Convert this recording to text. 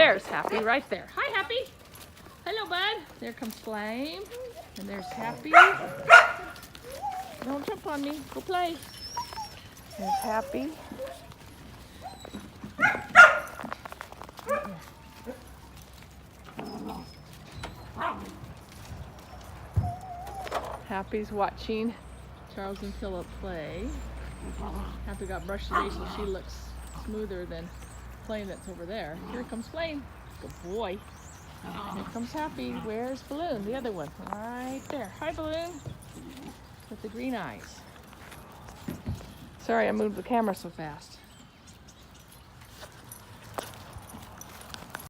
There's Happy right there. Hi, Happy. Hello, bud. There comes Flame. And there's Happy. Don't jump on me. Go play. There's Happy. Happy's watching Charles and Philip play. Happy got brushed today, so she looks smoother than Flame that's over there. Here comes Flame. Good boy. Here comes Happy. Where's Balloon? The other one. Right there. Hi, Balloon. With the green eyes. Sorry, I moved the camera so fast.